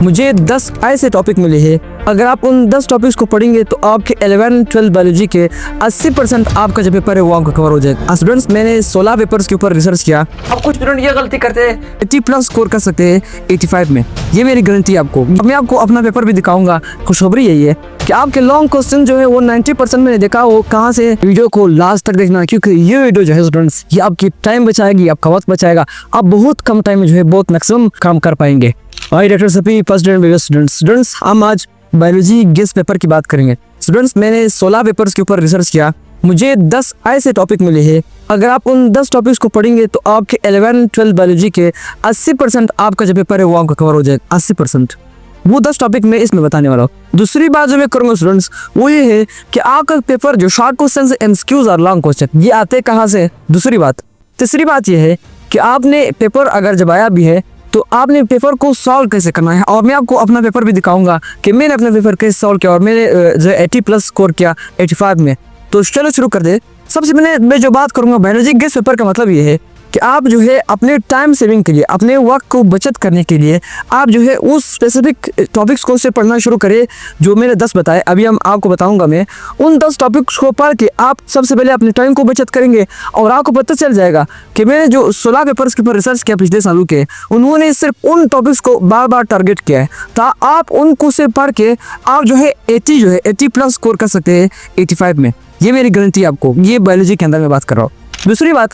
मुझे 10 ऐसे टॉपिक मिले हैं, अगर आप उन 10 टॉपिक्स को पढ़ेंगे तो आपके 11-12 बायोलॉजी के 80% आपका जो पेपर है वो आपका कवर हो जाएगा। स्टूडेंट्स, मैंने 16 पेपर्स के ऊपर रिसर्च किया। अब कुछ स्टूडेंट ये गलती करते हैं 80+ स्कोर कर सकते हैं 85 में, ये मेरी गारंटी है आपको। अब मैं आपको अपना पेपर भी दिखाऊंगा। खुशखबरी यही है कि आपके लॉन्ग क्वेश्चन जो है वो 90% मैंने देखा। वो कहाँ से, वीडियो को लास्ट तक देखना, क्योंकि ये वीडियो जो है स्टूडेंट्स ये आपकी टाइम बचाएगी, आपका वक्त बचाएगा। आप बहुत कम टाइम में जो है बहुत मैक्सिमम काम कर पाएंगे। हाय doctor Safi, first year students, हम आज बायोलॉजी गेस्ट पेपर की बात करेंगे। स्टूडेंट्स, मैंने 16 पेपर्स के ऊपर रिसर्च किया। मुझे 10 ऐसे टॉपिक मिले हैं, अगर आप उन 10 टॉपिक्स को पढ़ेंगे तो आपके 11-12 बायोलॉजी के 80% आपका जो पेपर है वो आपका कवर हो जाएगा। 80% वो 10 टॉपिक मैं इसमें बताने वाला हूँ। दूसरी बात जो मैं करूँगा स्टूडेंट्स वो ये है कि आपका पेपर जो शॉर्ट क्वेश्चन है, एमसीक्यूज और लॉन्ग क्वेश्चन, ये आते कहाँ से। दूसरी बात, तीसरी बात ये है कि आपने पेपर अगर जब आया भी है तो आपने पेपर को सॉल्व कैसे करना है। और मैं आपको अपना पेपर भी दिखाऊंगा कि मैंने अपना पेपर कैसे सॉल्व किया और मैंने जो 80+ स्कोर किया 85 में। तो चलो शुरू कर दे। सबसे पहले मैं जो बात करूंगा बायोलॉजी गेस्ट पेपर का मतलब ये है कि आप जो है अपने टाइम सेविंग के लिए, अपने वक्त को बचत करने के लिए आप जो है उस स्पेसिफिक टॉपिक्स को से पढ़ना शुरू करें जो मैंने 10 बताए। अभी हम आपको बताऊंगा मैं उन 10 टॉपिक्स को पढ़ के आप सबसे पहले अपने टाइम को बचत करेंगे और आपको पता चल जाएगा कि मैंने जो 16 पेपर्स के ऊपर रिसर्च किया पिछले सालों के, उन्होंने सिर्फ उन टॉपिक्स को बार बार टारगेट किया है। तो आप उनको से पढ़ के आप जो है 80+ स्कोर कर सकते हैं 85 में। ये मेरी गारंटी है आपको। ये बायोलॉजी के अंदर मैं बात कर रहा हूँ। दूसरी बात,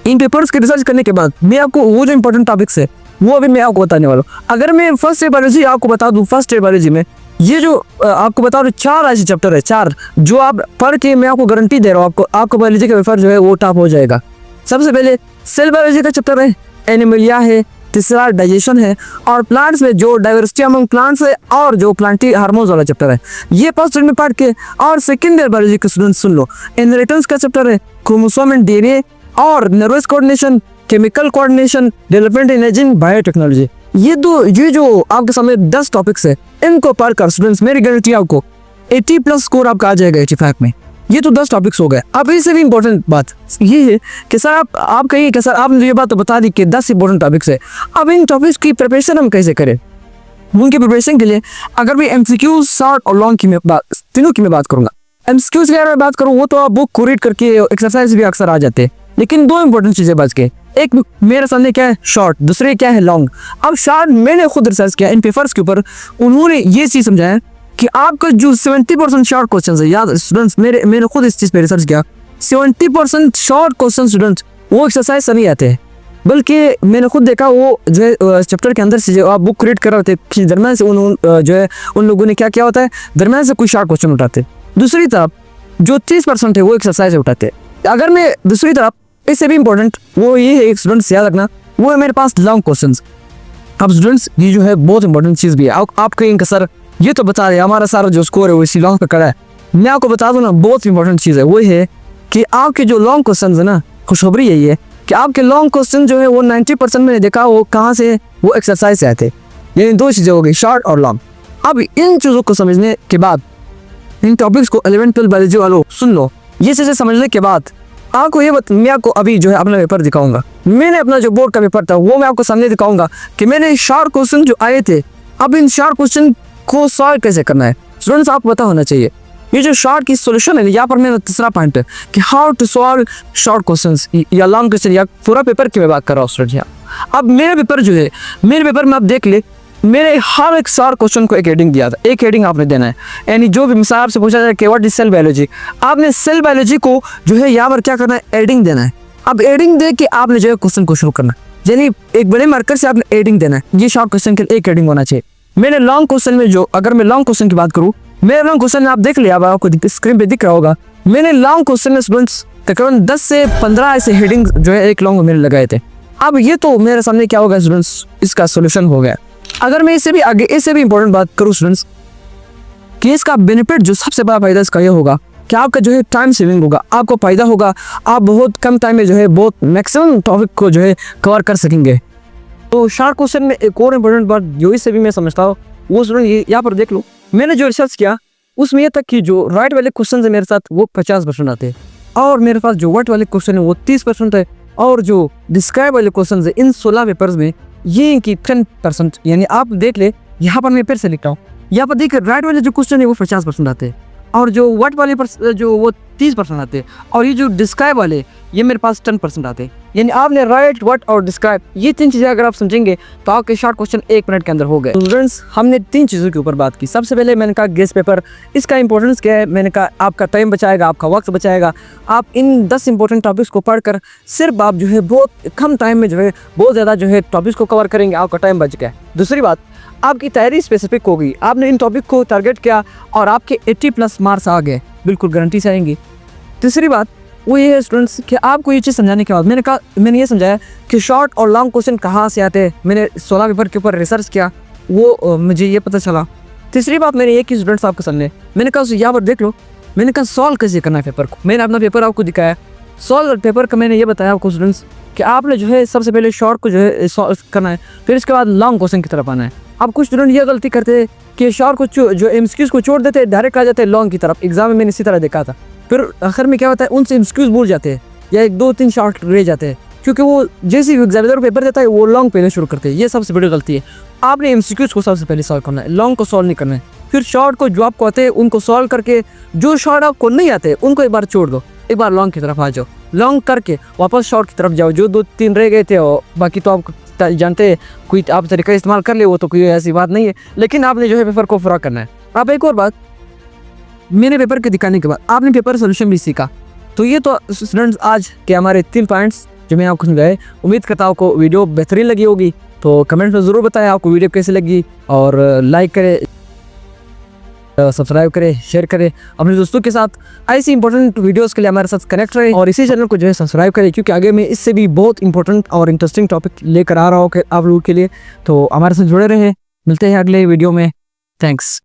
इन पेपर्स के रिसर्च करने के बाद मैं आपको वो जो इंपॉर्टेंट टॉपिक्स है वो अभी मैं आपको बताने वाला हूँ। अगर मैं फर्स्ट ईयर बायोलॉजी आपको बता दूँ, फर्स्ट ईयर बायोलॉजी में ये जो आपको बता दूँ 4 ऐसे चैप्टर है, 4 जो आप पढ़ के मैं आपको गारंटी दे रहा हूँ आपको बायोलॉजी का पेपर जो है वो टॉप हो जाएगा। सबसे पहले सेल बायोलॉजी का चैप्टर है, एनिमलिया है, तीसरा डाइजेशन है, और प्लांट्स में जो डाइवर्सिटी अमंग प्लांट्स है और जो प्लांटी हार्मोन्स वाला चैप्टर है, ये फर्स्ट ईयर में पढ़ के। और सेकंड ईयर बायोलॉजी के स्टूडेंट सुन लो, इनहेरिटेंस का चैप्टर है, क्रोमोसोम एंड डीएनए और nervous coordination, chemical coordination, development in ageing, biotechnology. ये जो आपके सामने 10 टॉपिक्स है, इनको पढ़कर स्टूडेंट्स मेरी गारंटी आपको 80+ स्कोर आपका आ जाएगा 85 में। ये तो 10 टॉपिक्स हो गए। अब इससे भी इम्पोर्टेंट बात ये है कि सर आप कहिए कि सर आपने ये बात तो बता दी कि 10 इंपॉर्टेंट टॉपिक्स है, अब इन टॉपिक्स की प्रिपरेशन हम कैसे करें। उनकी प्रिपरेशन के लिए अगर मैं एमसीक्यूज, शॉर्ट और लॉन्ग की मैं तीनों की मैं बात करूंगा। एमसीक्यूज की अगर मैं बात करूँ वो तो आप बुक को रीड करके एक्सरसाइज भी अक्सर आ जाते हैं, लेकिन 2 इंपॉर्टेंट चीजें बच के, एक मेरे सामने क्या है शॉर्ट, दूसरे क्या है लॉन्ग। अब शॉर्ट मैंने खुद रिसर्च किया इन पेपर्स के ऊपर, उन्होंने ये चीज समझाया कि आपका जो 70% शॉर्ट क्वेश्चन है, याद स्टूडेंट्स मैंने खुद इस चीज पे रिसर्च किया, 70% शॉर्ट क्वेश्चन स्टूडेंट्स वो एक्सरसाइज से नहीं आते हैं, बल्कि मैंने खुद देखा वो जो है चैप्टर के अंदर से जो आप बुक रीड कर रहे होते हैं दरम्यान से जो है उन लोगों ने क्या किया होता है, दरम्यान से कोई शॉर्ट क्वेश्चन उठाते। दूसरी तरफ जो 30% है वो एक्सरसाइज उठाते। अगर मैं दूसरी तरफ इससे भी इम्पोर्टेंट वो ये है स्टूडेंट्स याद रखना, वो है मेरे पास लॉन्ग क्वेश्चंस। अब स्टूडेंट्स ये जो है बहुत इंपॉर्टेंट चीज़ भी है। आप कहेंगे सर ये तो बता रहे हमारा सारा जो स्कोर है वो इसी लॉन्ग का कड़ा है। मैं आपको बता दूं ना, बहुत इंपॉर्टेंट चीज़ है वो है कि आपके जो लॉन्ग क्वेश्चन है ना, खुशखबरी यही है कि आपके लॉन्ग क्वेश्चन जो है वो 90% मैंने देखा वो कहाँ से, वो एक्सरसाइज से आए थे। यानी 2 चीज़ें हो गई, शॉर्ट और लॉन्ग। अब इन चीज़ों को समझने के बाद, इन टॉपिक्स को 11-12 बायोलॉजी वालों सुन लो, ये चीज़ें समझने के बाद आपको मैं आपको अभी जो है अपना पेपर दिखाऊंगा। मैंने अपना जो बोर्ड का पेपर था वो मैं आपको सामने दिखाऊंगा कि मैंने शॉर्ट क्वेश्चन जो आए थे, अब इन शॉर्ट क्वेश्चन को सॉल्व कैसे करना है। स्टूडेंट्स आपको पता होना चाहिए ये जो शॉर्ट की सॉल्यूशन है, यहाँ पर मेरा तीसरा पॉइंट है कि how to solve short questions या लॉन्ग क्वेश्चन, या पूरा पेपर की मैं बात कर रहा हूँ स्टूडेंट। यहाँ अब मेरा पेपर जो है, मेरे पेपर में आप देख ले, मेरे हर एक शॉर्ट क्वेश्चन को एक हेडिंग दिया था, एक हेडिंग आपने देना है। यानी जो भी मिसाल आपसे पूछा जाए कि व्हाट इज सेल बायोलॉजी, आपने सेल बायोलॉजी को जो है यहाँ पर क्या करना है, हेडिंग देना है। अब हेडिंग दे के आपने जो है क्वेश्चन को शुरू करना है, यानी एक बड़े मार्कर से आपने हेडिंग देना है। ये शॉर्ट क्वेश्चन के लिए एक हेडिंग होना चाहिए। मैंने लॉन्ग क्वेश्चन में जो, अगर मैं लॉन्ग क्वेश्चन की बात करूँ, मेरे लॉन्ग क्वेश्चन आप देख लिया, आपको स्क्रीन पे दिख रहा होगा। मैंने लॉन्ग क्वेश्चन में स्टूडेंट्स तकरीबन 10 से 15 ऐसे हेडिंग जो है एक लॉन्ग में लगाए थे। अब ये तो मेरे सामने क्या होगा स्टूडेंट्स, इसका सोल्यूशन हो गया। अगर मैं इससे भी आगे, इससे भी इंपॉर्टेंट बात करूँ स्टूडेंट्स कि इसका बेनिफिट जो सबसे बड़ा फायदा इसका ये होगा कि आपका जो है टाइम सेविंग होगा, आपको फायदा होगा, आप बहुत कम टाइम में जो है बहुत मैक्सिमम टॉपिक को जो है कवर कर सकेंगे। तो शॉर्ट क्वेश्चन में एक और इम्पोर्टेंट बात जो इससे भी मैं समझता हूँ वो स्टूडेंट यहाँ पर देख लो, मैंने जो रिसर्च किया उसमें ये तक कि जो राइट वाले क्वेश्चन है मेरे साथ वो 50% आते हैं, और मेरे पास जो वर्ड वाले क्वेश्चन है वो 30% है, और जो डिस्क्राइब वाले क्वेश्चन है इन 16 पेपर्स में ये इनकी 10%। यानी आप देख ले यहाँ पर मैं फिर से लिखता हूँ, यहाँ पर देखिए राइट वाले जो क्वेश्चन है वो 50% आते हैं, और जो व्हाट वाले पर जो वो 30% आते हैं, और ये जो डिस्क्राइब वाले ये मेरे पास 10% आते हैं। यानी आपने राइट, व्हाट और डिस्क्राइब ये 3 चीज़ें अगर आप समझेंगे तो आपके शॉर्ट क्वेश्चन 1 मिनट के अंदर हो गए। स्टूडेंट्स, हमने 3 चीज़ों के ऊपर बात की। सबसे पहले मैंने कहा गेस्ट पेपर, इसका इंपॉर्टेंस क्या है। मैंने कहा आपका टाइम बचाएगा, आपका वक्त बचाएगा। आप इन 10 इंपॉर्टेंट टॉपिक्स को पढ़कर सिर्फ आप जो है बहुत कम टाइम में जो है बहुत ज़्यादा जो है टॉपिक्स को कवर करेंगे, आपका टाइम बच गया। दूसरी बात, आपकी तैयारी स्पेसिफिक होगी, आपने इन टॉपिक को टारगेट किया और आपके 80+ मार्क्स आ गए, बिल्कुल गारंटी से आएंगी। तीसरी बात वो ये है स्टूडेंट्स कि आपको ये चीज़ समझाने के बाद मैंने ये समझाया कि शॉर्ट और लॉन्ग क्वेश्चन कहाँ से आते हैं। मैंने 16 पेपर के ऊपर रिसर्च किया, वो मुझे ये पता चला। तीसरी बात मैंने ये की स्टूडेंट्स आपके सामने, मैंने कहा यहाँ पर देख लो, मैंने कहा सॉल्व कैसे करना है पेपर को। मैंने अपना पेपर आपको दिखाया, सॉल्व पेपर का मैंने ये बताया आपको स्टूडेंट्स कि आपने जो है सबसे पहले शॉर्ट को जो है सॉल्व करना है, फिर इसके बाद लॉन्ग क्वेश्चन की तरफ आना है। अब कुछ स्टूडेंट ये गलती करते हैं कि शॉर्ट को जो एमसीक्यूज को छोड़ देते हैं, डायरेक्ट आ जाते हैं लॉन्ग की तरफ। एग्जाम में मैंने इसी तरह देखा था, फिर आखिर में क्या होता है उनसे एमसीक्यूज भूल जाते हैं या 1-2-3 शॉर्ट रह जाते हैं, क्योंकि वो जैसे ही एग्जामिनर पेपर देता है वो लॉन्ग पहले शुरू करते हैं। ये सबसे बड़ी गलती है। आपने एमसीक्यूज को सबसे पहले सॉल्व करना है, लॉन्ग को सॉल्व नहीं करना है। फिर शॉर्ट को जो आपको आते हैं उनको सॉल्व करके, जो शॉर्ट आपको नहीं आते उनको एक बार छोड़ दो, एक बार लॉन्ग की तरफ आ जाओ, लॉन्ग करके वापस शॉर्ट की तरफ जाओ। जो 2-3 रह गए थे और बाकी तो आप जानते हैं, कोई आप तरीका इस्तेमाल कर ले, वो तो कोई ऐसी बात नहीं है, लेकिन आपने जो है पेपर को पूरा करना है। अब एक और बात, मैंने पेपर के दिखाने के बाद आपने पेपर सोल्यूशन भी सीखा। तो ये तो स्टूडेंट्स आज के हमारे 3 पॉइंट्स जो मैं आपको समझाए। उम्मीद करता हूँ आपको वीडियो बेहतरीन लगी होगी, तो कमेंट में ज़रूर बताएं आपको वीडियो कैसी लगी, और लाइक करें, सब्सक्राइब करें, शेयर करें अपने दोस्तों के साथ। ऐसी इंपॉर्टेंट वीडियोस के लिए हमारे साथ कनेक्ट रहें और इसी चैनल को जो है सब्सक्राइब करें, क्योंकि आगे मैं इससे भी बहुत इंपॉर्टेंट और इंटरेस्टिंग टॉपिक लेकर आ रहा हूँ आप लोगों के लिए। तो हमारे साथ जुड़े रहें, मिलते हैं अगले वीडियो में। थैंक्स।